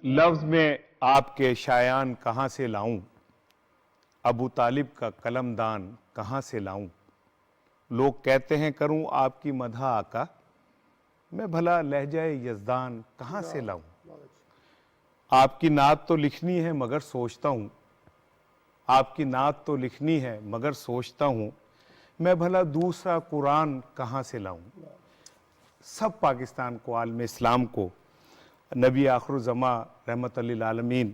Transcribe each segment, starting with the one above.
لفظ میں آپ کے شایان کہاں سے لاؤں، ابو طالب کا قلم دان کہاں سے لاؤں؟ لوگ کہتے ہیں کروں آپ کی مدح آقا، میں بھلا لہجہ یزدان کہاں سے لاؤں؟ آپ کی نعت تو لکھنی ہے مگر سوچتا ہوں، آپ کی نعت تو لکھنی ہے مگر سوچتا ہوں، میں بھلا دوسرا قرآن کہاں سے لاؤں؟ سب پاکستان کو، عالم اسلام کو نبی آخر الزماں رحمت للعالمین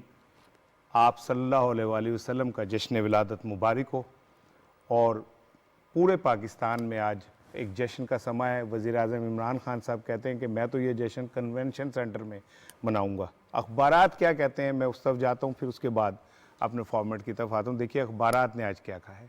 آپ صلی اللہ علیہ وآلہ وسلم کا جشن ولادت مبارک ہو۔ اور پورے پاکستان میں آج ایک جشن کا سماں ہے۔ وزیر اعظم عمران خان صاحب کہتے ہیں کہ میں تو یہ جشن کنونشن سینٹر میں مناؤں گا۔ اخبارات کیا کہتے ہیں، میں اس طرف جاتا ہوں، پھر اس کے بعد اپنے فارمیٹ کی طرف آتا ہوں۔ دیکھیے اخبارات نے آج کیا کہا ہے۔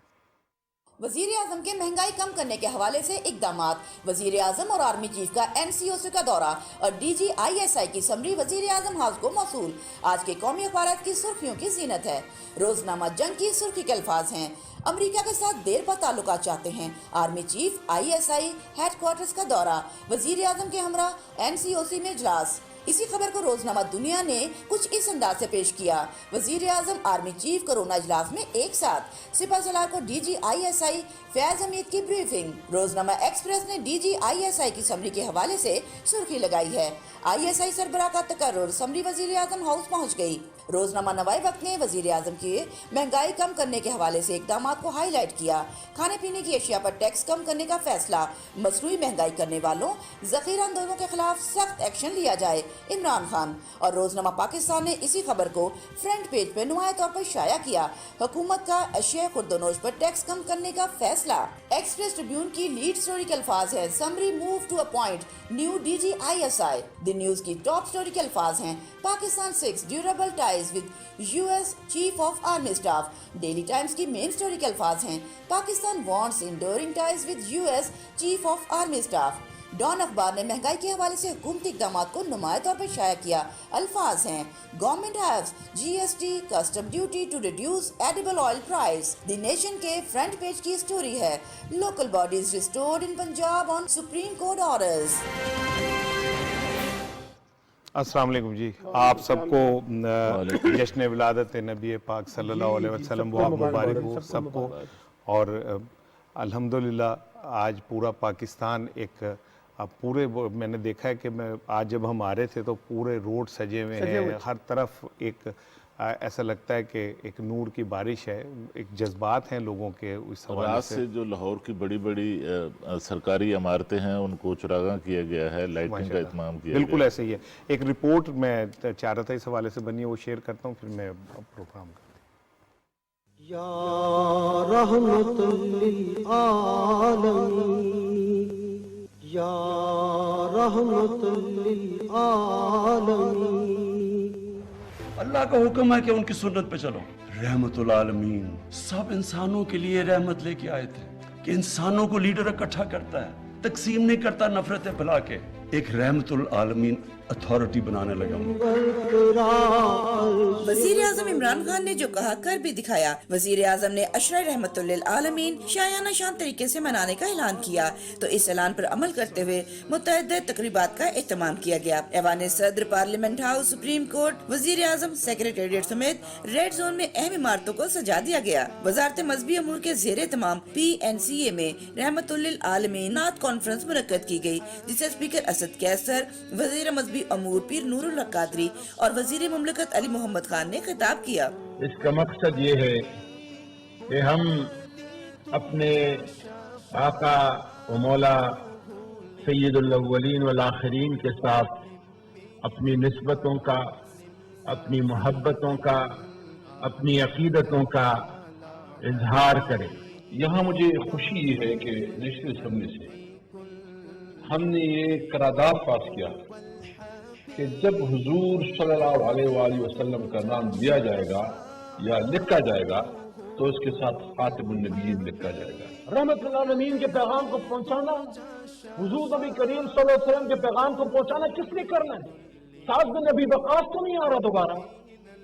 وزیر اعظم کے مہنگائی کم کرنے کے حوالے سے اقدامات، وزیر اعظم اور آرمی چیف کا NCOC کا دورہ اور DG ISI کی سمری وزیر اعظم ہاؤس کو موصول۔ آج کے قومی اخبارات کی سرخیوں کی زینت ہے۔ روزنامہ جنگ کی سرخی کے الفاظ ہیں: امریکہ کے ساتھ دیر پا تعلقات چاہتے ہیں، army chief ISI headquarters کا دورہ، وزیر اعظم کے ہمراہ NCOC میں اجلاس۔ اسی خبر کو روزنامہ دنیا نے کچھ اس انداز سے پیش کیا: وزیر اعظم آرمی چیف کورونا اجلاس میں ایک ساتھ، سپہ سالار کو DG ISI فیاض حمید کی بریفنگ۔ روزنامہ ایکسپریس نے DG ISI کی سمری کے حوالے سے سرخی لگائی ہے: ISI سربراہ کا تقرر، سمری وزیر اعظم ہاؤس پہنچ گئی۔ روزنامہ نوائے وقت نے وزیر اعظم کے مہنگائی کم کرنے کے حوالے سے اقدامات کو ہائی لائٹ کیا: کھانے پینے کی اشیاء پر ٹیکس کم کرنے کا فیصلہ، مصنوعی مہنگائی کرنے والوں، ذخیرہ اندوزوں کے خلاف سخت ایکشن لیا جائے، عمران خان۔ اور روزنامہ پاکستان نے اسی خبر کو فرنٹ پیج پہ نمایاں طور پر شائع کیا: حکومت کا اشیاء خوردونوش پر ٹیکس کم کرنے کا فیصلہ۔ ایکسپریس ٹریبیون کی لیڈ سٹوری کے الفاظ ہیں: summary move to appoint new DG ISI۔ The News کی ٹاپ سٹوری کے الفاظ ہیں: Pakistan 6 durable ties with US chief of army staff. Daily Times کی مین سٹوری کے الفاظ ہیں: Pakistan wants enduring ties with US chief of army staff. Dawn اخبار نے مہنگائی کے حوالے سے حکومتی اقدامات کو نمایاں طور پر شائع کیا۔ الفاظ ہیں: government halves GST custom duty to reduce edible oil price. The Nation کے فرنٹ پیج کی سٹوری ہے: local bodies restored in Punjab on Supreme Court orders. السلام علیکم جی، آپ سب کو جشن ولادت نبی پاک صلی اللہ علیہ وسلم بہت مبارک ہو سب کو۔ اور الحمدللہ آج پورا پاکستان ایک پورے، میں نے دیکھا ہے کہ آج جب ہم آ رہے تھے تو پورے روڈ سجے ہوئے ہیں، ہر طرف ایک ایسا لگتا ہے کہ ایک نور کی بارش ہے، ایک جذبات ہیں لوگوں کے اس حوالے سے۔ جو لاہور کی بڑی بڑی سرکاری عمارتیں ہیں ان کو چراغاں کیا گیا ہے، لائٹنگ کا اہتمام کیا گیا ہے۔ بالکل ایسے ہی ہے۔ ایک رپورٹ میں چاہ رہا تھا اس حوالے سے بنی ہے، وہ شیئر کرتا ہوں، پھر میں پروگرام کرتا ہوں۔ یا رحمت للعالمین، یا رحمت للعالمین۔ اللہ کا حکم ہے کہ ان کی سنت پہ چلو۔ رحمت العالمین سب انسانوں کے لیے رحمت لے کے آئے تھے کہ انسانوں کو لیڈر اکٹھا کرتا ہے، تقسیم نہیں کرتا نفرتیں پھیلا کے۔ ایک رحمت العالمین اتھارٹی بنانے لگا۔ وزیر اعظم عمران خان نے جو کہا کر بھی دکھایا۔ وزیر اعظم نے عشرہ رحمت للعالمین شایانہ شان طریقے سے منانے کا اعلان کیا تو اس اعلان پر عمل کرتے ہوئے متعدد تقریبات کا اہتمام کیا گیا۔ ایوان صدر، پارلیمنٹ ہاؤس، سپریم کورٹ، وزیر اعظم سیکریٹریٹ سمیت ریڈ زون میں اہم عمارتوں کو سجا دیا گیا۔ وزارت مذہبی امور کے زیر اہتمام PNCA میں رحمت للعالمین نعت کانفرنس منعقد کی گئی، جسے اسپیکر اسد قیصر، وزیر مذہبی امور پیر نور اللہ قادری اور وزیر مملکت علی محمد خان نے خطاب کیا۔ اس کا مقصد یہ ہے کہ ہم اپنے آقا و مولا سید الاولین والآخرین کے ساتھ اپنی نسبتوں کا، اپنی محبتوں کا، اپنی عقیدتوں کا اظہار کریں۔ یہاں مجھے خوشی یہ ہے کہ نیشنل اسمبلی سے ہم نے یہ قرارداد پاس کیا کہ جب حضور صلی اللہ علیہ وآلہ وسلم کا نام لیا جائے گا یا لکھا جائے گا تو اس کے ساتھ خاتم النبیین لکھا جائے گا۔ رحمت العالمین کے پیغام کو پہنچانا، حضور نبی کریم صلی اللہ علیہ وسلم کے پیغام کو پہنچانا کس نے کرنا ہے؟ سعد بن ابی وقاص تو نہیں آ رہا دوبارہ،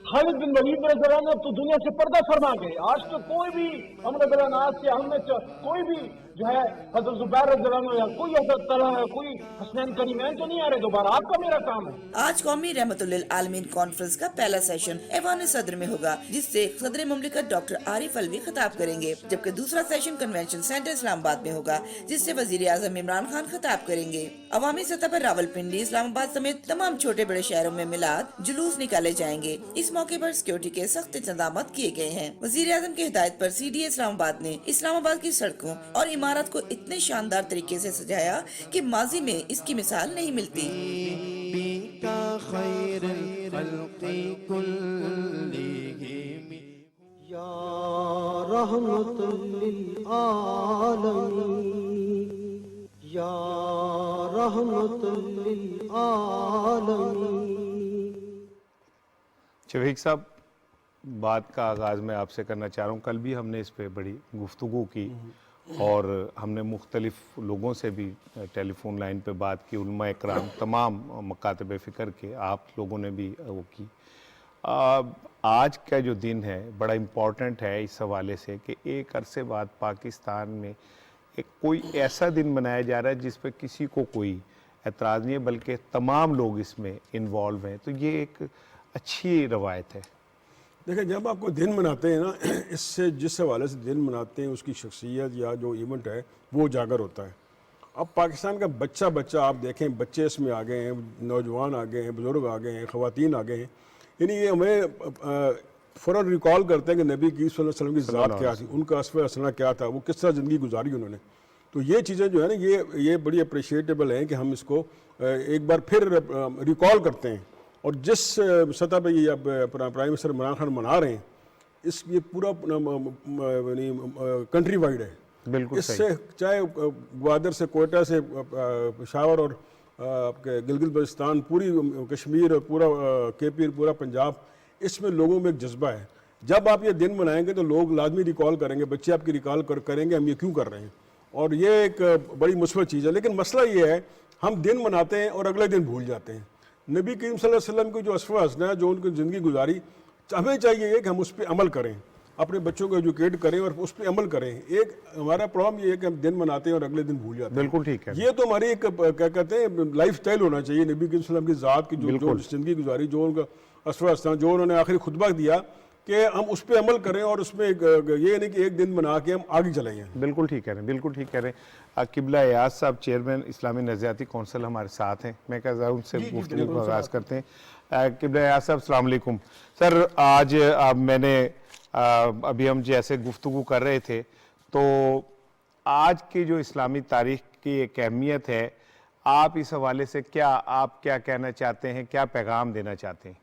خالد بن ولید رضی اللہ عنہ تو دنیا سے پردہ فرما گئے۔ آج تو کوئی بھی عمرو بن العاص یا ہم میں کوئی بھی جو ہے حضرت زبیر رضی اللہ عنہ یا کوئی حضرت طلحہ کوئی حسنین کریمین تو نہیں آ رہے دوبارہ. آپ کا میرا کام ہے. آج قومی رحمت للعالمین کانفرنس کا پہلا سیشن ایوان صدر میں ہوگا، جس سے صدر مملکت ڈاکٹر عارف الوی خطاب کریں گے، جبکہ دوسرا سیشن کنونشن سینٹر اسلام آباد میں ہوگا، جس سے وزیر اعظم عمران خان خطاب کریں گے. عوامی سطح پر راولپنڈی، اسلام آباد سمیت تمام چھوٹے بڑے شہروں میں میلاد جلوس نکالے جائیں گے. اس موقع پر سیکورٹی کے سخت انتظامات کیے گئے ہیں. وزیر اعظم کی ہدایت پر CDA اسلام آباد نے اسلام آباد کی سڑکوں اور عمارت کو اتنے شاندار طریقے سے سجایا کہ ماضی میں اس کی مثال نہیں ملتی. یا رحمت للعالمین، یا رحمت للعالمین. شفیق صاحب، بات کا آغاز میں آپ سے کرنا چاہ رہا ہوں. کل بھی ہم نے اس پہ بڑی گفتگو کی اور ہم نے مختلف لوگوں سے بھی ٹیلی فون لائن پہ بات کی، علماء اکرام تمام مکاتب فکر کے، آپ لوگوں نے بھی وہ کی. آج کا جو دن ہے بڑا امپورٹنٹ ہے اس حوالے سے کہ ایک عرصے بعد پاکستان میں کوئی ایسا دن منایا جا رہا ہے جس پہ کسی کو کوئی اعتراض نہیں ہے، بلکہ تمام لوگ اس میں انوالو ہیں. تو یہ ایک اچھی روایت ہے. دیکھیں، جب آپ کو دن مناتے ہیں نا، اس سے جس حوالے سے دن مناتے ہیں اس کی شخصیت یا جو ایونٹ ہے وہ اجاگر ہوتا ہے. اب پاکستان کا بچہ آپ دیکھیں، بچے اس میں آ گئے ہیں، نوجوان آ گئے ہیں، بزرگ آ گئے ہیں، خواتین آ گئے ہیں. یعنی یہ ہمیں فوراً ریکال کرتے ہیں کہ نبی کی صلی اللہ علیہ وسلم کی ذات کیا تھی، ان کا اسوہ حسنہ کیا تھا، وہ کس طرح زندگی گزاری انہوں نے. تو یہ چیزیں جو ہے نا یہ بڑی اپریشیٹیبل ہیں کہ ہم اس کو ایک بار پھر ریکال کرتے ہیں. اور جس سطح پہ یہ اب پرائم منسٹر عمران خان منا رہے ہیں، یہ پورا کنٹری وائڈ ہے. بالکل اس سے چاہے گوادر سے کوئٹہ سے پشاور اور آپ کے گلگت بلتستان، پوری کشمیر اور پورا KP، پورا پنجاب، اس میں لوگوں میں ایک جذبہ ہے. جب آپ یہ دن منائیں گے تو لوگ لازمی ریکال کریں گے، بچے آپ کی ریکال کریں گے ہم یہ کیوں کر رہے ہیں. اور یہ ایک بڑی مثبت چیز ہے. لیکن مسئلہ یہ ہے ہم دن مناتے ہیں اور اگلے دن بھول جاتے ہیں. نبی کریم صلی اللہ علیہ وسلم کی جو اسوہ حسنہ ہے، جو ان کی زندگی گزاری، ہمیں چاہیے کہ ہم اس پہ عمل کریں، اپنے بچوں کو ایجوکیٹ کریں اور اس پہ عمل کریں. ایک ہمارا پرابلم یہ ہے کہ ہم دن مناتے ہیں اور اگلے دن بھول جاتے ہیں. بالکل ٹھیک ہے. یہ تو ہماری ایک کیا کہتے ہیں لائف سٹائل ہونا چاہیے. نبی کریم صلی اللہ علیہ وسلم کی ذات کی جو زندگی گزاری، جو ان کا اسوہ حسنہ، جو انہوں نے آخری خطبہ دیا، کہ ہم اس پہ عمل کریں اور اس میں یہ نہیں کہ ایک دن بنا کے ہم آگے چلے جائیں. بالکل ٹھیک کہہ رہے ہیں، بالکل ٹھیک کہہ رہے ہیں. قبلہ ایاز صاحب چیئرمین اسلامی نظریاتی کونسل ہمارے ساتھ ہیں. میں کہا ذرا ان سے گفتگو کا آغاز کرتے ہیں. قبلہ ایاز صاحب السلام علیکم. سر، آج میں نے ابھی ہم جیسے گفتگو کر رہے تھے تو آج کی جو اسلامی تاریخ کی ایک اہمیت ہے، آپ اس حوالے سے آپ کیا کہنا چاہتے ہیں، کیا پیغام دینا چاہتے ہیں؟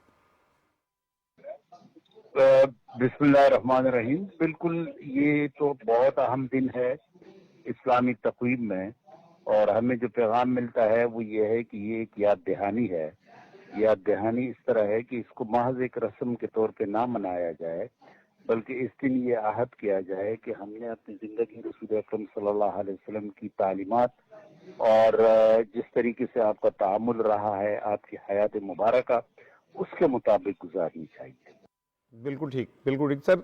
بسم اللہ الرحمن الرحیم. بالکل، یہ تو بہت اہم دن ہے اسلامی تقویم میں، اور ہمیں جو پیغام ملتا ہے وہ یہ ہے کہ یہ ایک یاد دہانی ہے. یاد دہانی اس طرح ہے کہ اس کو محض ایک رسم کے طور پہ نہ منایا جائے، بلکہ اس دن یہ عہد کیا جائے کہ ہم نے اپنی زندگی رسول اکرم صلی اللہ علیہ وسلم کی تعلیمات اور جس طریقے سے آپ کا تعامل رہا ہے، آپ کی حیات مبارکہ، اس کے مطابق گزارنی چاہیے. بالکل ٹھیک، بالکل ٹھیک. سر،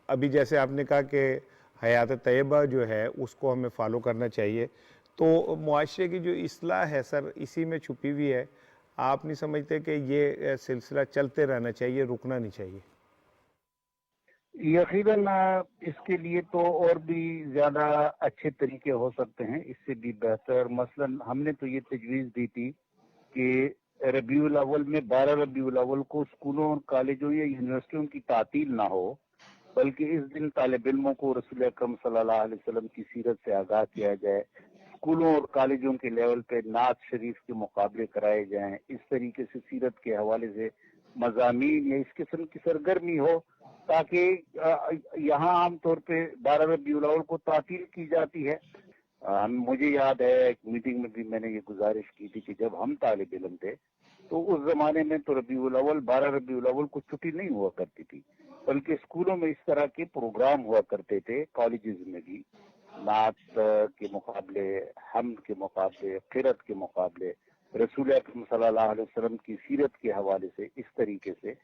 ابھی جیسے آپ نے کہا کہ حیات طیبہ جو ہے اس کو ہمیں فالو کرنا چاہیے، تو معاشرے کی جو اصلاح ہے سر اسی میں چھپی ہوئی ہے. آپ نہیں سمجھتے کہ یہ سلسلہ چلتے رہنا چاہیے، رکنا نہیں چاہیے؟ یقیناً اس کے لیے تو اور بھی زیادہ اچھے طریقے ہو سکتے ہیں، اس سے بھی بہتر. مثلا ہم نے تو یہ تجویز دی تھی کہ ربیع الاول میں 12 ربیع الاول کو اسکولوں اور کالجوں یا یونیورسٹیوں کی تعطیل نہ ہو، بلکہ اس دن طالب علموں کو رسول اکرم صلی اللہ علیہ وسلم کی سیرت سے آگاہ کیا جائے. اسکولوں اور کالجوں کے لیول پہ نعت شریف کے مقابلے کرائے جائیں. اس طریقے سے سیرت کے حوالے سے مضامین یا اس قسم کی سرگرمی ہو، تاکہ یہاں عام طور پہ 12 ربیع الاول کو تعطیل کی جاتی ہے. مجھے یاد ہے ایک میٹنگ میں بھی میں نے یہ گزارش کی تھی کہ جب ہم طالب علم تھے تو اس زمانے میں تو ربیع الاول 12 ربیع الاول کو چھٹی نہیں ہوا کرتی تھی، بلکہ اسکولوں میں اس طرح کے پروگرام ہوا کرتے تھے، کالجز میں بھی نعت کے مقابلے، حمد کے مقابلے، قرات کے مقابلے، رسول اکرم صلی اللہ علیہ وسلم کی سیرت کے حوالے سے اس طریقے سے.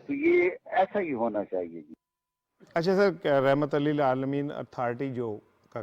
تو یہ ایسا ہی ہونا چاہیے. اچھا سر، رحمت للعالمین اتھارٹی جو کا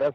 10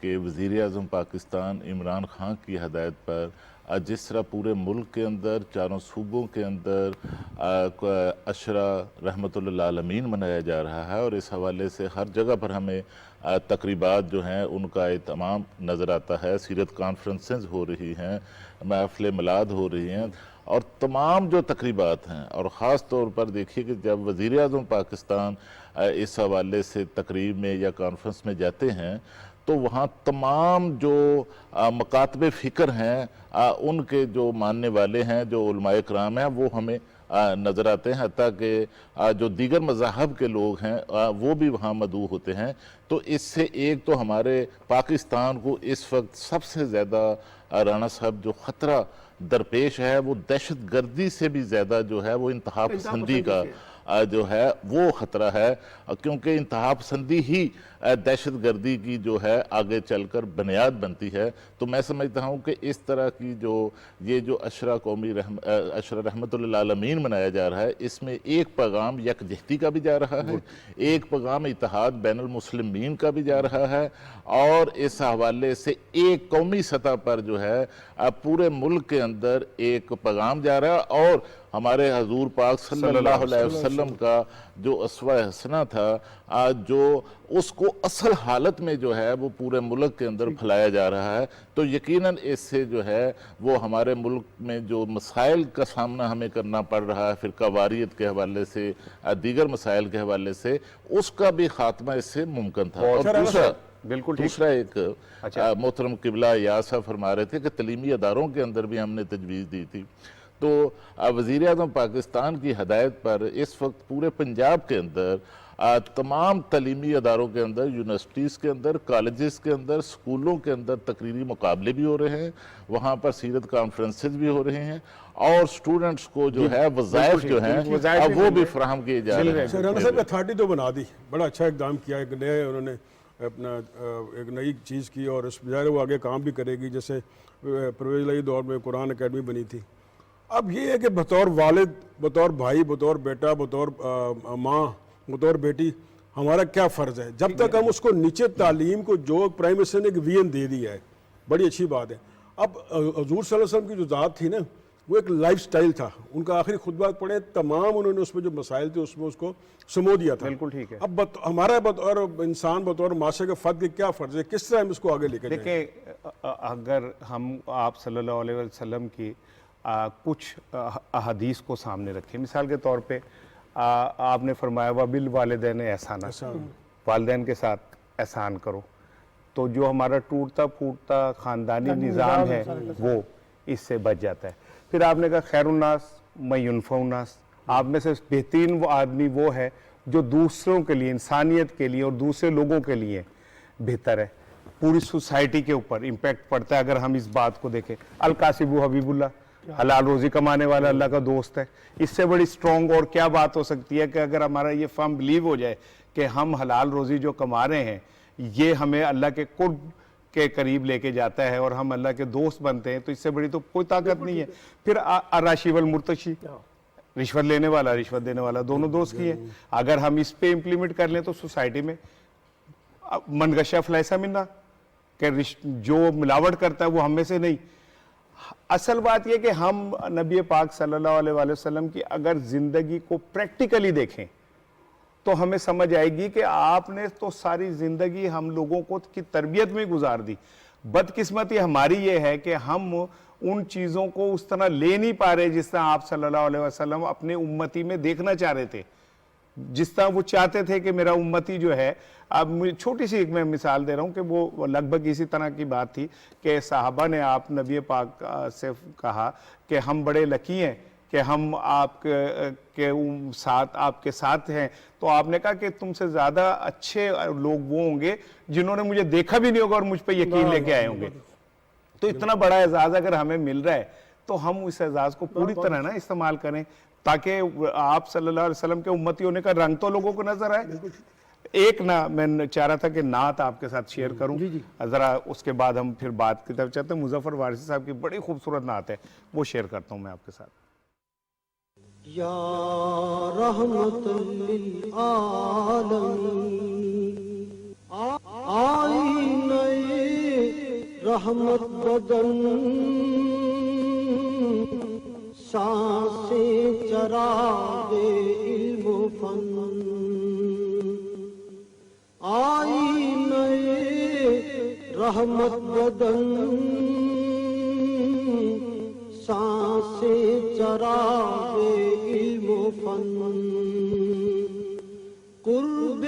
کہ وزیر اعظم پاکستان عمران خان کی ہدایت پر جس طرح پورے ملک کے اندر چاروں صوبوں کے اندر عشرہ رحمت للعالمین منایا جا رہا ہے، اور اس حوالے سے ہر جگہ پر ہمیں تقریبات جو ہیں ان کا اہتمام نظر آتا ہے، سیرت کانفرنسز ہو رہی ہیں، محفل میلاد ہو رہی ہیں، اور تمام جو تقریبات ہیں، اور خاص طور پر دیکھیے کہ جب وزیر اعظم پاکستان اس حوالے سے تقریب میں یا کانفرنس میں جاتے ہیں تو وہاں تمام جو مکاتب فکر ہیں ان کے جو ماننے والے ہیں، جو علماء کرام ہیں، وہ ہمیں نظر آتے ہیں، حتیٰ کہ جو دیگر مذاہب کے لوگ ہیں وہ بھی وہاں مدعو ہوتے ہیں۔ تو اس سے ایک تو ہمارے پاکستان کو اس وقت سب سے زیادہ رانا صاحب جو خطرہ درپیش ہے وہ دہشت گردی سے بھی زیادہ جو ہے وہ انتہا پسندی کا جو ہے وہ خطرہ ہے، کیونکہ انتہا پسندی ہی دہشت گردی کی جو ہے آگے چل کر بنیاد بنتی ہے۔ تو میں سمجھتا ہوں کہ اس طرح کی یہ جو عشرہ رحمت للعالمین منایا جا رہا ہے، اس میں ایک پیغام یکجہتی کا بھی جا رہا ہے، ایک پیغام اتحاد بین المسلمین کا بھی جا رہا ہے، اور اس حوالے سے ایک قومی سطح پر جو ہے پورے ملک کے اندر ایک پیغام جا رہا ہے، اور ہمارے حضور پاک صلی اللہ علیہ وسلم کا جو اسوہ حسنہ تھا جو اس کو اصل حالت میں جو ہے وہ پورے ملک کے اندر پھیلایا جا رہا ہے۔ تو یقیناً اس سے جو ہے وہ ہمارے ملک میں جو مسائل کا سامنا ہمیں کرنا پڑ رہا ہے فرقہ واریت کے حوالے سے، دیگر مسائل کے حوالے سے، اس کا بھی خاتمہ اس سے ممکن تھا۔ اور دوسرا ایک محترم قبلہ یاس صاحب فرما رہے تھے کہ تعلیمی اداروں کے اندر بھی ہم نے تجویز دی تھی، تو وزیر اعظم پاکستان کی ہدایت پر اس وقت پورے پنجاب کے اندر تمام تعلیمی اداروں کے اندر، یونیورسٹیز کے اندر، کالجز کے اندر، سکولوں کے اندر تقریری مقابلے بھی ہو رہے ہیں، وہاں پر سیرت کانفرنسز بھی ہو رہے ہیں، اور سٹوڈنٹس کو جو ہے وظائف جو ہیں وہ بھی فراہم کیے جا رہے ہیں۔ رانا صاحب اتھارٹی تو بنا دی، بڑا اچھا اقدام کیا، ایک نئے انہوں نے اپنا ایک نئی چیز کی، اور اس بظاہر وہ آگے کام بھی کرے گی، جیسے پرویز الہی دور میں قرآن اکیڈمی بنی تھی۔ اب یہ ہے کہ بطور والد، بطور بھائی، بطور بیٹا، بطور ماں، بطور بیٹی، ہمارا کیا فرض ہے؟ جب تک ہم اس کو نیچے تعلیم کو جو پرائم منسٹر نے ایک ویژن دے دیا ہے، بڑی اچھی بات ہے۔ اب حضور صلی اللہ علیہ وسلم کی جو ذات تھی نا، وہ ایک لائف سٹائل تھا، ان کا آخری خطبہ پڑھیں تمام انہوں نے اس میں جو مسائل تھے اس میں اس کو سمو دیا تھا۔ بالکل ٹھیک ہے۔ اب ہمارا بطور انسان، بطور معاشرے کے فرد کے کیا فرض ہے، کس طرح ہم اس کو آگے لے کے جائیں؟ دیکھیں، اگر ہم آپ صلی اللہ علیہ وسلم کی کچھ احادیث کو سامنے رکھیں، مثال کے طور پہ آپ نے فرمایا وَبِالْوَالِدَيْنِ احسانا، والدین کے ساتھ احسان کرو، تو جو ہمارا ٹوٹتا پھوٹتا خاندانی نظام ہے وہ اس سے بچ جاتا ہے۔ پھر آپ نے کہا خیر الناس من ينفع الناس، آپ میں سے بہترین وہ آدمی وہ ہے جو دوسروں کے لیے، انسانیت کے لیے اور دوسرے لوگوں کے لیے بہتر ہے۔ پوری سوسائٹی کے اوپر امپیکٹ پڑتا ہے اگر ہم اس بات کو دیکھیں۔ القاسب حبیب اللہ، حلال روزی کمانے والا اللہ کا دوست ہے۔ اس سے بڑی سٹرونگ اور کیا بات ہو سکتی ہے کہ اگر ہمارا یہ فرم بلیو ہو جائے کہ ہم حلال روزی جو کما رہے ہیں یہ ہمیں اللہ کے قرب کے قریب لے کے جاتا ہے اور ہم اللہ کے دوست بنتے ہیں، تو اس سے بڑی تو کوئی طاقت نہیں ہے۔ پھر الراشی والمرتشی، رشوت لینے والا رشوت دینے والا دونوں دوست کی ہیں۔ اگر ہم اس پہ امپلیمنٹ کر لیں تو سوسائٹی میں من غش فلیس منا، کہ جو ملاوٹ کرتا ہے وہ ہم میں سے نہیں۔ اصل بات یہ کہ ہم نبی پاک صلی اللہ علیہ وسلم کی اگر زندگی کو پریکٹیکلی دیکھیں تو ہمیں سمجھ آئے گی کہ آپ نے تو ساری زندگی ہم لوگوں کو کی تربیت میں گزار دی۔ بدقسمتی ہماری یہ ہے کہ ہم ان چیزوں کو اس طرح لے نہیں پا رہے جس طرح آپ صلی اللہ علیہ وسلم اپنے امتی میں دیکھنا چاہ رہے تھے، جس طرح وہ چاہتے تھے کہ میرا امتی جو ہے۔ اب چھوٹی سی ایک میں مثال دے رہا ہوں کہ وہ لگ بھگ اسی طرح کی بات تھی کہ صحابہ نے آپ نبی پاک سے کہا کہ ہم بڑے لکی ہیں کہ ہم آپ کے ساتھ ہیں، تو آپ نے کہا کہ تم سے زیادہ اچھے لوگ وہ ہوں گے جنہوں نے مجھے دیکھا بھی نہیں ہوگا اور مجھ پہ یقین لے کے آئے ہوں گے۔ تو اتنا بڑا اعزاز اگر ہمیں مل رہا ہے تو ہم اس اعزاز کو پوری طرح نا استعمال کریں تاکہ آپ صلی اللہ علیہ وسلم کے امتی ہونے کا رنگ تو لوگوں کو نظر آئے۔ ایک میں چاہ رہا تھا کہ نعت آپ کے ساتھ شیئر کروں، ذرا اس کے بعد ہم پھر بات کی طرف چلتے ہیں۔ مظفر وارثی صاحب کی بڑی خوبصورت نعت ہے، وہ شیئر کرتا ہوں میں آپ کے ساتھ۔ یا رحمت للعالمین آئی نئے رحمت بدن سانسیں چراغ علم و فن آئینہ رحمت بدن سانسیں چراغ علم و فن قرب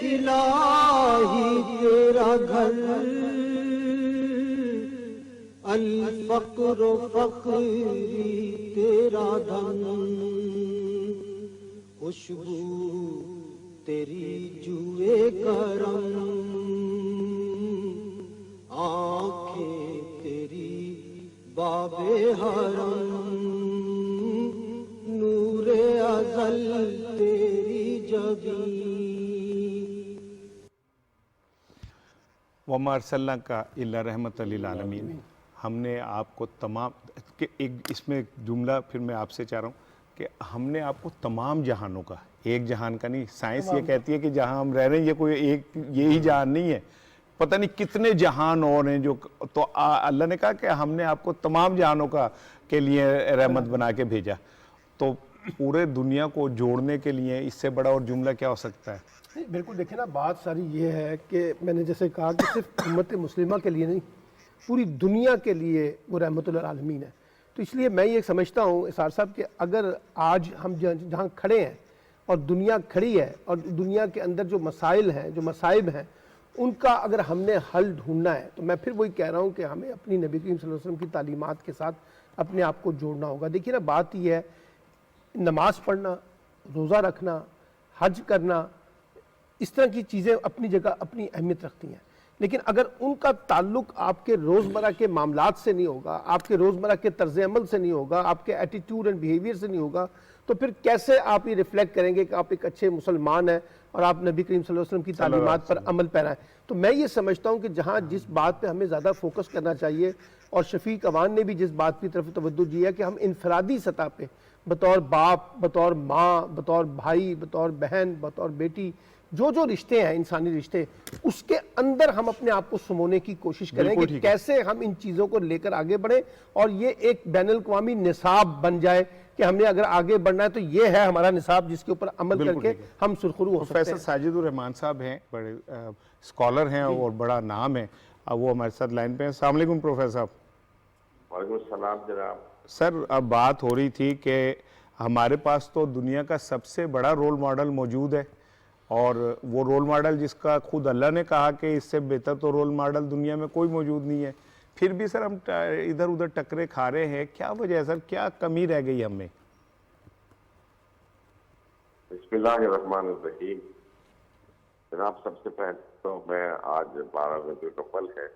الہی تیرا گھر الفقر و فقری تیرا دھن خوشبو تیری جوئے کرم آنکھیں تیری باب حرم نور ازل تیری جبین وما ارسلناک الا رحمت للعالمین. ہم نے آپ کو تمام کہ ایک اس میں ایک جملہ پھر میں آپ سے چاہ رہا ہوں کہ ہم نے آپ کو تمام جہانوں کا، ایک جہان کا نہیں. سائنس یہ کہتی ہے کہ جہاں ہم رہ رہے ہیں یہ کوئی ایک یہی جہان نہیں ہے، پتہ نہیں کتنے جہان اور ہیں جو، تو اللہ نے کہا کہ ہم نے آپ کو تمام جہانوں کا کے لیے رحمت بنا کے بھیجا. تو پورے دنیا کو جوڑنے کے لیے اس سے بڑا اور جملہ کیا ہو سکتا ہے؟ بالکل. دیکھیں نا، بات ساری یہ ہے کہ میں نے جیسے کہا کہ صرف امت مسلمہ کے لیے نہیں، پوری دنیا کے لیے وہ رحمت للعالمین ہے. تو اس لیے میں یہ سمجھتا ہوں اسار صاحب کہ اگر آج ہم جہاں کھڑے ہیں اور دنیا کھڑی ہے اور دنیا کے اندر جو مسائل ہیں، جو مصائب ہیں، ان کا اگر ہم نے حل ڈھونڈنا ہے تو میں پھر وہی کہہ رہا ہوں کہ ہمیں اپنی نبی کریم صلی اللہ علیہ وسلم کی تعلیمات کے ساتھ اپنے آپ کو جوڑنا ہوگا. دیکھیے نا، بات یہ ہے، نماز پڑھنا، روزہ رکھنا، حج کرنا، اس طرح کی چیزیں اپنی جگہ اپنی اہمیت رکھتی ہیں، لیکن اگر ان کا تعلق آپ کے روزمرہ کے معاملات سے نہیں ہوگا، آپ کے روزمرہ کے طرز عمل سے نہیں ہوگا، آپ کے ایٹیٹیوڈ اینڈ بیہیویئر سے نہیں ہوگا، تو پھر کیسے آپ یہ ریفلیکٹ کریں گے کہ آپ ایک اچھے مسلمان ہیں اور آپ نبی کریم صلی اللہ علیہ وسلم کی تعلیمات پر عمل پیرا ہیں؟ تو میں یہ سمجھتا ہوں کہ جہاں جس بات پہ ہمیں زیادہ فوکس کرنا چاہیے، اور شفیق اوان نے بھی جس بات کی طرف توجہ دی ہے کہ ہم انفرادی سطح پہ بطور باپ، بطور ماں، بطور بھائی، بطور بہن، بطور بیٹی، جو رشتے ہیں انسانی رشتے، اس کے اندر ہم اپنے آپ کو سمونے کی کوشش کریں کہ کیسے ہم ان چیزوں کو لے کر آگے بڑھیں اور یہ ایک بین الاقوامی نصاب بن جائے کہ ہم نے اگر آگے بڑھنا ہے تو یہ ہے ہمارا نصاب جس کے اوپر عمل کر کے ہم سرخرو ہو سکتے ہیں. پروفیسر ساجد الرحمان صاحب ہیں، بڑے اسکالر ہیں اور بڑا نام ہے، وہ ہمارے ساتھ لائن پہ ہیں. السلام علیکم پروفیسر صاحب. وعلیکم السلام جناب. سر، اب بات ہو رہی تھی کہ ہمارے پاس تو دنیا کا سب سے بڑا رول ماڈل موجود ہے، اور وہ رول ماڈل جس کا خود اللہ نے کہا کہ اس سے بہتر تو رول ماڈل دنیا میں کوئی موجود نہیں ہے. پھر بھی سر ہم ادھر ادھر ٹکرے کھا رہے ہیں، کیا وجہ ہے سر؟ کیا کمی رہ گئی ہم میں؟ بسم اللہ الرحمن الرحیم. جناب، سب سے پہلے تو میں آج 12 ربیع الاول ہے،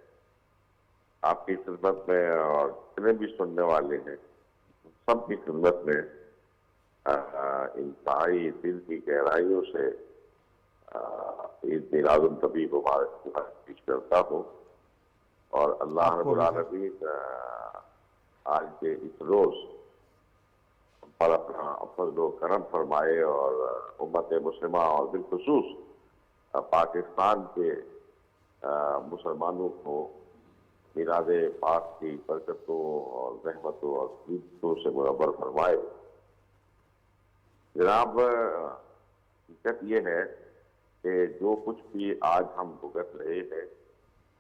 آپ کی خدمت میں اور جتنے بھی سننے والے ہیں سب کی خدمت میں انتہائی دل کی گہرائیوں سے عید میلاد النبی مبارک پیش کرتا ہوں. اور اللہ رب العالمین آج کے اس روز پر اپنا فضل و کرم فرمائے اور امت مسلمہ اور بالخصوص پاکستان کے مسلمانوں کو میلاد پاک کی برکتوں اور رحمتوں اور خدمتوں سے منور فرمائے. جناب، حقیقت یہ ہے کہ جو کچھ بھی آج ہم بھگت رہے ہیں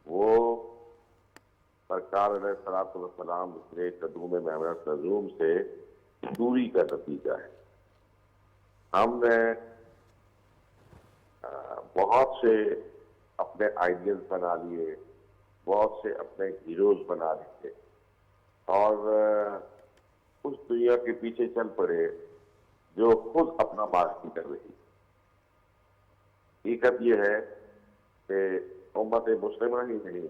وہ سرکار علیہ الصلوۃ والسلام کے قدوم محمد نظوم سے دوری کا نتیجہ ہے. ہم نے بہت سے اپنے آئیڈیلز بنا لیے، بہت سے اپنے ہیروز بنا لیے اور اس دنیا کے پیچھے چل پڑے جو خود اپنا مارکی کر رہی. حقیقت یہ ہے کہ امت مسلمہ ہی نہیں،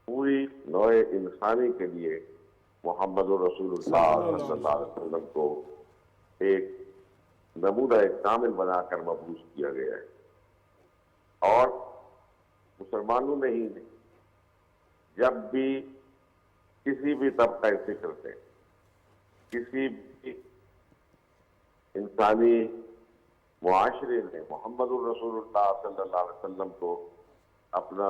پوری نوع انسانی کے لیے محمد رسول اللہ صلی اللہ علیہ وسلم کو ایک نمونہ کامل بنا کر مبعوث کیا گیا ہے. اور مسلمانوں میں ہی نہیں، جب بھی کسی بھی طبقہ سے کرتے ہیں، کسی بھی انسانی معاشرے نے محمد الرسول اللہ صلی اللہ علیہ وسلم کو اپنا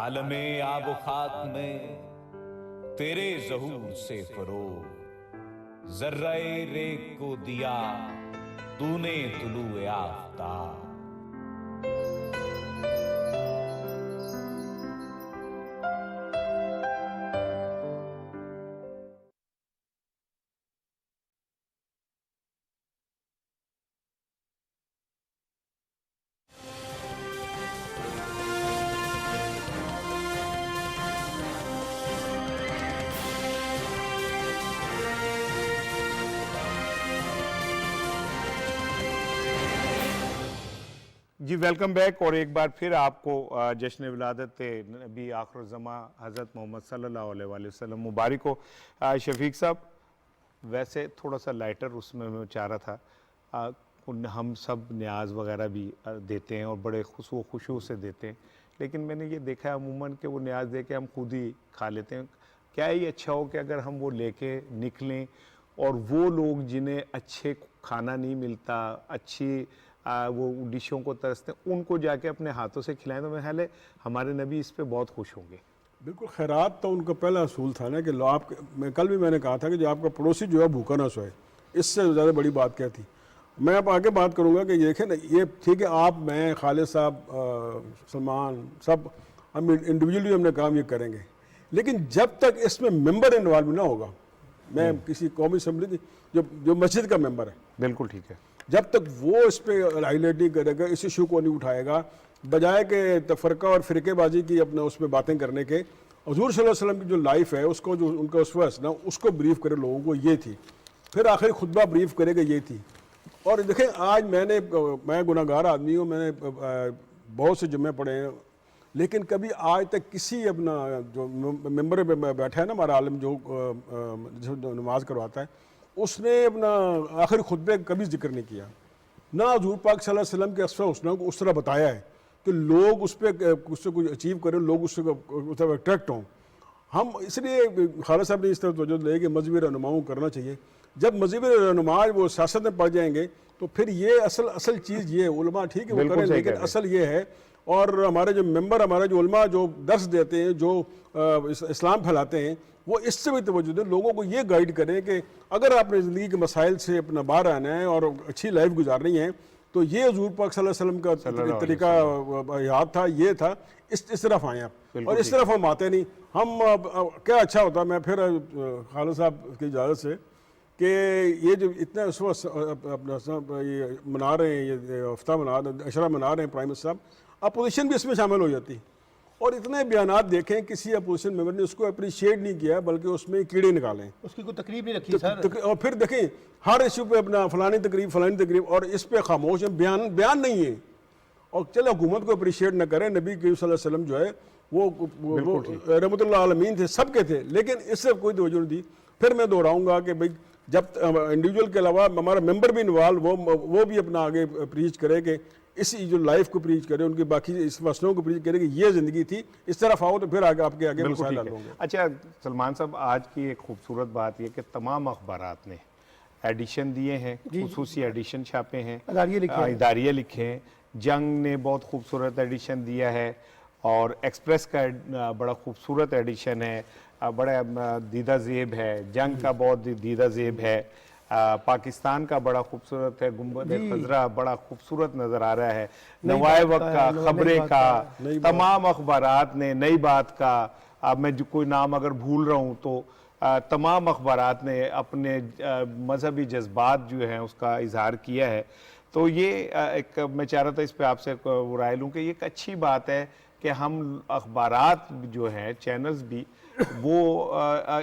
عالم آب و خاک میں تیرے ظہور سے فروغ، ذرہ ریگ کو دیا تو نے طلوع آفتاب۔ جی ویلکم بیک، اور ایک بار پھر آپ کو جشن ولادت نبی آخر الزماں حضرت محمد صلی اللہ علیہ وآلہ وسلم مبارک ہو۔ شفیق صاحب، ویسے تھوڑا سا لائٹر اس میں چاہ رہا تھا، ہم سب نیاز وغیرہ بھی دیتے ہیں اور بڑے خشوع سے دیتے ہیں، لیکن میں نے یہ دیکھا ہے عموماً کہ وہ نیاز دے کے ہم خود ہی کھا لیتے ہیں۔ کیا یہ اچھا ہو کہ اگر ہم وہ لے کے نکلیں اور وہ لوگ جنہیں اچھے کھانا نہیں ملتا، اچھی وہ ڈشوں کو ترستے ہیں، ان کو جا کے اپنے ہاتھوں سے کھلائیں؟ تو میرے خیال ہے ہمارے نبی اس پہ بہت خوش ہوں گے۔ بالکل، خیرات تو ان کا پہلا اصول تھا نا کہ کل بھی میں نے کہا تھا کہ جو آپ کا پڑوسی جو ہے بھوکا نہ سوئے، اس سے زیادہ بڑی بات کیا تھی۔ میں اب آگے بات کروں گا کہ دیکھیں نا، یہ ٹھیک ہے آپ، میں، خالد صاحب، سلمان، سب ہم انڈیویجولی ہم نے کام یہ کریں گے، لیکن جب تک اس میں ممبر انوالو نہ ہوگا، میں کسی قومی اسمبلی کی جو مسجد کا ممبر ہے، بالکل ٹھیک ہے، جب تک وہ اس پہ ہائی لائٹ نہیں کرے گا، اس ایشو کو نہیں اٹھائے گا، بجائے کہ تفرقہ اور فرقے بازی کی اپنے اس پہ باتیں کرنے کے، حضور صلی اللہ علیہ وسلم کی جو لائف ہے اس کو، جو ان کا اسوہ ہے نا، اس کو بریف کرے لوگوں کو، یہ تھی، پھر آخری خطبہ بریف کرے گا، یہ تھی۔ اور دیکھیں آج میں گناہ گار آدمی ہوں، میں نے بہت سے جمعے پڑھے ہیں، لیکن کبھی آج تک کسی اپنا جو ممبر پہ بیٹھا ہے نا ہمارا عالم جو نماز کرواتا ہے، اس نے اپنا آخری خطبے کبھی ذکر نہیں کیا، نہ حضور پاک صلی اللہ علیہ وسلم کے اسوہ حسنہ کو اس طرح بتایا ہے کہ لوگ اس پہ اس سے کچھ اچیو کریں، لوگ اس سے اٹریکٹ ہوں۔ ہم اس لیے خالد صاحب نے اس طرح توجہ لے کہ مذہبی رہنماؤں کرنا چاہیے۔ جب مذہبی رہنما وہ سیاست میں پڑ جائیں گے تو پھر یہ اصل چیز یہ ہے، علماء ٹھیک ہے وہ کریں، لیکن اصل یہ ہے، اور ہمارے جو ممبر، ہمارے جو علماء جو درس دیتے ہیں، جو اسلام پھیلاتے ہیں، وہ اس سے بھی توجہ دیں، لوگوں کو یہ گائیڈ کریں کہ اگر آپ نے زندگی کے مسائل سے اپنا باہر آنا ہے اور اچھی لائف گزارنی ہے تو یہ حضور پاک صلی اللہ علیہ وسلم کا طریقہ یاد تھا، یہ تھا، اس طرف آئیں آپ، اور اس طرف ہم آتے نہیں۔ ہم کیا اچھا ہوتا، میں پھر خالد صاحب کی اجازت سے، کہ یہ جو اتنا اس وقت اپنا یہ منا رہے ہیں، یہ ہفتہ عشرہ منا رہے ہیں پرائم منسٹر صاحب، اپوزیشن بھی اس میں شامل ہو جاتی، اور اتنے بیانات دیکھیں کسی اپوزیشن ممبر نے اس کو اپریشیٹ نہیں کیا بلکہ اس میں کیڑے نکالیں، اس کی کوئی تقریب نہیں رکھی سر، اور پھر دیکھیں ہر ایشو پہ اپنا فلانی تقریب، اور اس پہ خاموش ہیں، بیان نہیں ہے، اور چلے حکومت کو اپریشیٹ نہ کریں، نبی کریم صلی اللہ علیہ وسلم جو ہے وہ رحمت اللہ عالمین تھے، سب کے تھے، لیکن اس سے کوئی توجہ نہیں دی۔ پھر میں دہراؤں گا کہ بھائی جب انڈیویجول کے علاوہ ہمارا ممبر بھی انوالو، وہ بھی اپنا آگے پریچ کرے کہ اسی جو لائف کو پریچ کرے، ان کی باقی اس مسئلوں کو پریچ کرے کہ یہ زندگی تھی، اس طرف آؤ تو پھر آگے آپ کے آگے مسائل حل ہوں گے۔ اچھا سلمان صاحب، آج کی ایک خوبصورت بات یہ کہ تمام اخبارات نے ایڈیشن دیے ہیں، خصوصی ایڈیشن چھاپے ہیں، اداریے لکھے ہیں، جنگ نے بہت خوبصورت ایڈیشن دیا ہے، اور ایکسپریس کا بڑا خوبصورت ایڈیشن ہے، بڑا دیدہ زیب ہے، جنگ کا بہت دیدہ زیب ہے، پاکستان کا بڑا خوبصورت ہے، گنبد خضرا بڑا خوبصورت نظر آ رہا ہے، نوائے وقت کا، خبریں کا، تمام اخبارات نے، نئی بات کا، اب میں کوئی نام اگر بھول رہا ہوں تو تمام اخبارات نے اپنے مذہبی جذبات جو ہیں اس کا اظہار کیا ہے۔ تو یہ ایک میں چاہ رہا تھا اس پہ آپ سے رائے لوں کہ یہ ایک اچھی بات ہے کہ ہم اخبارات جو ہیں، چینلز بھی، وہ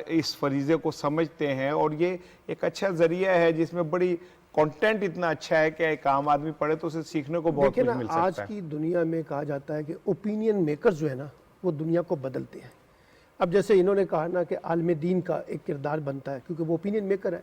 اس فریضے کو سمجھتے ہیں، اور یہ ایک اچھا ذریعہ ہے جس میں بڑی کانٹینٹ اتنا اچھا ہے کہ ایک عام آدمی پڑھے تو اسے سیکھنے کو بہت کچھ مل سکتا ہے۔ آج کی دنیا میں کہا جاتا ہے کہ اوپینین میکرز جو ہے نا وہ دنیا کو بدلتے ہیں۔ اب جیسے انہوں نے کہا نا کہ عالم دین کا ایک کردار بنتا ہے کیونکہ وہ اوپینین میکر ہے،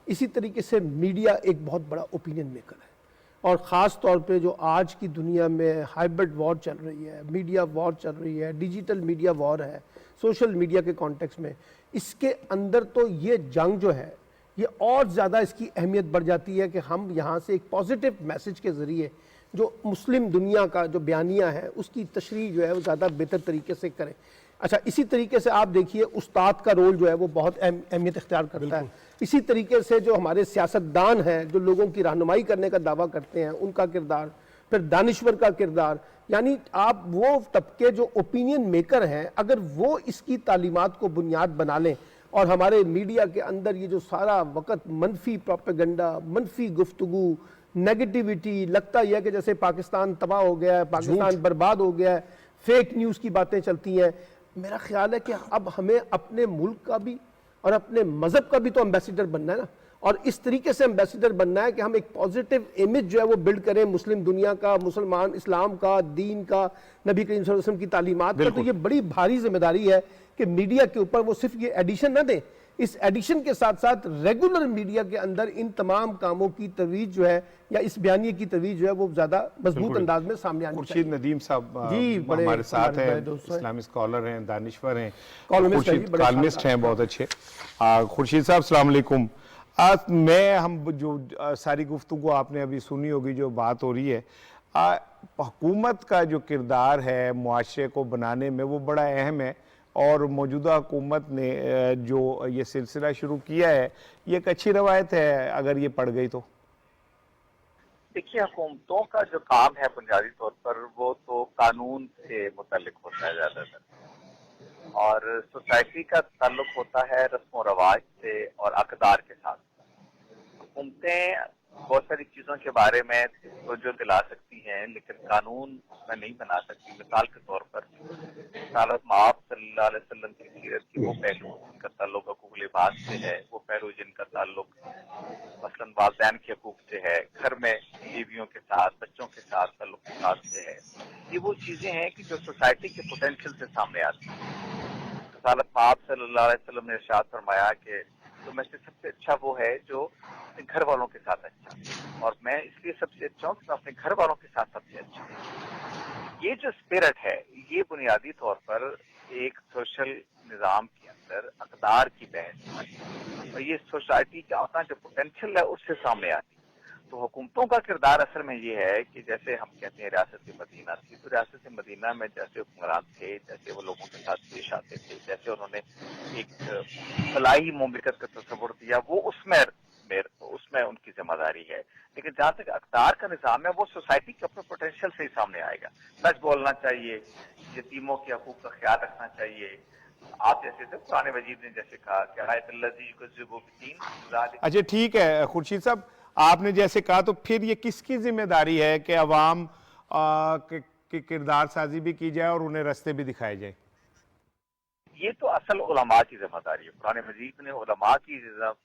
اسی طریقے سے میڈیا ایک بہت بڑا اوپینین میکر ہے، اور خاص طور پہ جو آج کی دنیا میں ہائبرڈ وار چل رہی ہے، میڈیا وار چل رہی ہے، ڈیجیٹل میڈیا وار ہے، سوشل میڈیا کے کانٹیکس میں، اس کے اندر تو یہ جنگ جو ہے یہ اور زیادہ اس کی اہمیت بڑھ جاتی ہے کہ ہم یہاں سے ایک پازیٹیو میسج کے ذریعے جو مسلم دنیا کا جو بیانیہ ہے اس کی تشریح جو ہے وہ زیادہ بہتر طریقے سے کریں. اچھا اسی طریقے سے آپ دیکھیے استاد کا رول جو ہے وہ بہت اہمیت اختیار کرتا ہے. اسی طریقے سے جو ہمارے سیاستدان ہیں جو لوگوں کی رہنمائی کرنے کا دعویٰ کرتے ہیں ان کا کردار, پھر دانشور کا کردار, یعنی آپ وہ طبقے جو اوپینین میکر ہیں اگر وہ اس کی تعلیمات کو بنیاد بنا لیں, اور ہمارے میڈیا کے اندر یہ جو سارا وقت منفی پروپیگنڈا, منفی گفتگو, نیگیٹیوٹی, لگتا یہ ہے کہ جیسے پاکستان تباہ ہو گیا ہے, پاکستان برباد ہو گیا ہے, فیک نیوز کی باتیں چلتی ہیں. میرا خیال ہے کہ اب ہمیں اپنے ملک کا بھی اور اپنے مذہب کا بھی تو ایمبیسیڈر بننا ہے نا, اور اس طریقے سے ایمبیسیڈر بننا ہے کہ ہم ایک پازیٹیو امیج جو ہے وہ بلڈ کریں مسلم دنیا کا, مسلمان اسلام کا, دین کا, نبی کریم صلی اللہ علیہ وسلم کی تعلیمات کا. تو یہ بڑی بھاری ذمہ داری ہے کہ میڈیا کے اوپر وہ صرف یہ ایڈیشن نہ دیں, اس ایڈیشن کے ساتھ ساتھ ریگولر میڈیا کے اندر ان تمام کاموں کی ترویج جو ہے یا اس بیانیے کی ترویج جو ہے وہ زیادہ مضبوط انداز میں سامنے آنی چاہیے. خورشید ندیم صاحب جی ہمارے ساتھ ہیں, اسلامی اسکالر ہیں, دانشور ہیں, کالمسٹ ہیں بہت اچھے. خورشید صاحب السلام علیکم. ہم جو ساری گفتگو آپ نے ابھی سنی ہوگی, جو بات ہو رہی ہے, حکومت کا جو کردار ہے معاشرے کو بنانے میں وہ بڑا اہم ہے, اور موجودہ حکومت نے جو یہ سلسلہ شروع کیا ہے یہ ایک اچھی روایت ہے اگر یہ پڑ گئی تو. دیکھیے حکومتوں کا جو کام ہے بنیادی طور پر وہ تو قانون سے متعلق ہوتا ہے زیادہ تر, اور سوسائٹی کا تعلق ہوتا ہے رسم و رواج سے اور اقدار کے ساتھ. حکومتیں بہت ساری چیزوں کے بارے میں توجہ دلا سکتی ہیں لیکن قانون میں نہیں بنا سکتی. مثال کے طور پر رسالت مآب صلی اللہ علیہ وسلم کی سیرت کی وہ پہلو جن کا تعلق حقوق لباس سے ہے, وہ پہلو جن کا تعلق مثلاً والدین کے حقوق سے ہے, گھر میں بیویوں کے ساتھ, بچوں کے ساتھ تعلقات سے ہے, یہ وہ چیزیں ہیں کہ جو سوسائٹی کے پوٹینشیل سے سامنے آتی ہیں. رسالت مآب صلی اللہ علیہ وسلم نے ارشاد فرمایا کہ تو میں سے سب سے اچھا وہ ہے جو اپنے گھر والوں کے ساتھ اچھا, اور میں اس لیے سب سے اچھا ہوں کہ میں اپنے گھر والوں کے ساتھ سب سے اچھا ہوں. یہ جو اسپرٹ ہے یہ بنیادی طور پر ایک سوشل نظام کے اندر اقدار کی بحث ہے, اور یہ سوسائٹی کا اپنا جو پوٹینشیل ہے اس سے سامنے آتی. تو حکومتوں کا کردار اصل میں یہ ہے کہ جیسے ہم کہتے ہیں ریاست مدینہ تھی, تو ریاست مدینہ میں جیسے حکمران تھے, جیسے وہ لوگوں کے ساتھ پیش آتے تھے, جیسے انہوں نے ایک فلاحی مملکت کا تصور دیا, وہ اس میں ان کی ذمہ داری ہے. لیکن جہاں تک اقدار کا نظام ہے وہ سوسائٹی کے اپنے پوٹینشیل سے ہی سامنے آئے گا. سچ بولنا چاہیے, یتیموں کے حقوق کا خیال رکھنا چاہیے. آپ جیسے تھے قرآن مجید نے جیسے کہا کہ آیت الذی یکذب بالدین. اچھا ٹھیک ہے خورشید صاحب, آپ نے جیسے کہا تو پھر یہ کس کی ذمہ داری ہے کہ عوام کی کردار سازی بھی کی جائے اور انہیں رستے بھی دکھائے جائے؟ یہ تو اصل علماء کی ذمہ داری ہے. قرآن مجید نے علماء کی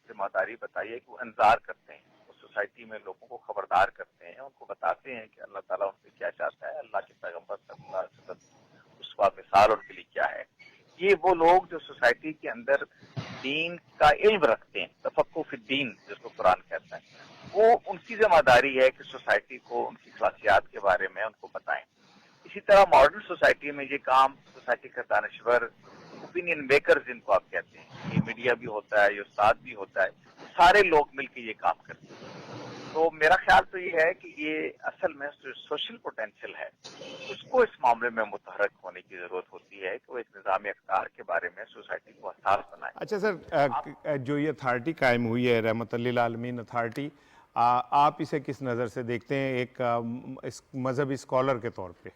ذمہ داری بتائی ہے کہ وہ انذار کرتے ہیں, وہ سوسائٹی میں لوگوں کو خبردار کرتے ہیں, ان کو بتاتے ہیں کہ اللہ تعالیٰ ان سے کیا چاہتا ہے, اللہ کے پیغمبر صلی اللہ علیہ وسلم اس کا مثال ان کے لیے کیا ہے. یہ وہ لوگ جو سوسائٹی کے اندر دین کا علم رکھتے ہیں, تفقہ فی الدین جس کو قرآن کہتا ہے, وہ ان کی ذمہ داری ہے کہ سوسائٹی کو ان کی خصوصیات کے بارے میں ان کو بتائیں. اسی طرح ماڈرن سوسائٹی میں یہ کام سوسائٹی کا دانشور, اوپینین میکرز جن کو آپ کہتے ہیں, یہ میڈیا بھی ہوتا ہے, یہ استاد بھی ہوتا ہے, سارے لوگ مل کے یہ کام کرتے ہیں. تو میرا خیال تو یہ ہے کہ یہ اصل میں سوشل پوٹینشیل ہے, اس کو اس معاملے میں متحرک ہونے کی ضرورت ہوتی ہے کہ وہ ایک نظام اقدار کے بارے میں سوسائٹی کو حساس بنائے. اچھا سر, جو یہ اتھارٹی قائم ہوئی ہے رحمت للعالمین اتھارٹی, آپ اسے کس نظر سے دیکھتے ہیں ایک مذہبی اسکالر کے طور پہ؟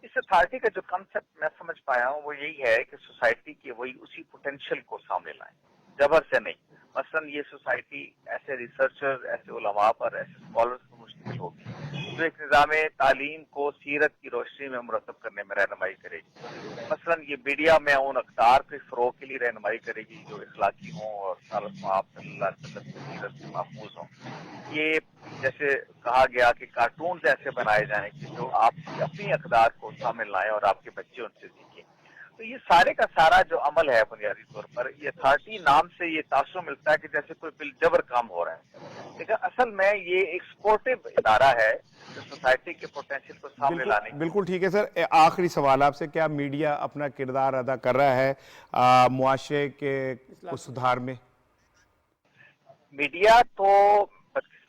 اس اتھارٹی کا جو کنسپٹ میں سمجھ پایا ہوں وہ یہی ہے کہ سوسائٹی کے وہی اسی پوٹینشیل کو سامنے لائیں, جبر سے نہیں. مثلا یہ سوسائٹی ایسے ریسرچر, ایسے علماء پر, ایسے اسکالرز پر مشتمل ہوگی جو ایک نظام تعلیم کو سیرت کی روشنی میں مرتب کرنے میں رہنمائی کرے گی. مثلا یہ میڈیا میں ان اقدار کے فروغ کے لیے رہنمائی کرے گی جو اخلاقی ہوں اور رسالت مآب صلی اللہ علیہ وسلم کی سیرت سے محفوظ ہوں. یہ جیسے کہا گیا کہ کارٹونز ایسے بنائے جائیں کہ جو آپ کی اپنی اقدار کو شامل لائیں اور آپ کے بچے ان سے سیکھیں. تو یہ سارے کا سارا جو عمل ہے بنیادی طور پر یہ اتھارٹی نام سے یہ تاثر ملتا ہے کہ جیسے کوئی بالجبر کام ہو رہا ہے, لیکن اصل میں یہ ایک سپورٹیو ادارہ ہے جو سوسائٹی کے پوٹینشیل کو سامنے لانے کی. بالکل ٹھیک ہے سر. آخری سوال آپ سے, کیا میڈیا اپنا کردار ادا کر رہا ہے معاشرے کے سدھار میں؟ میڈیا تو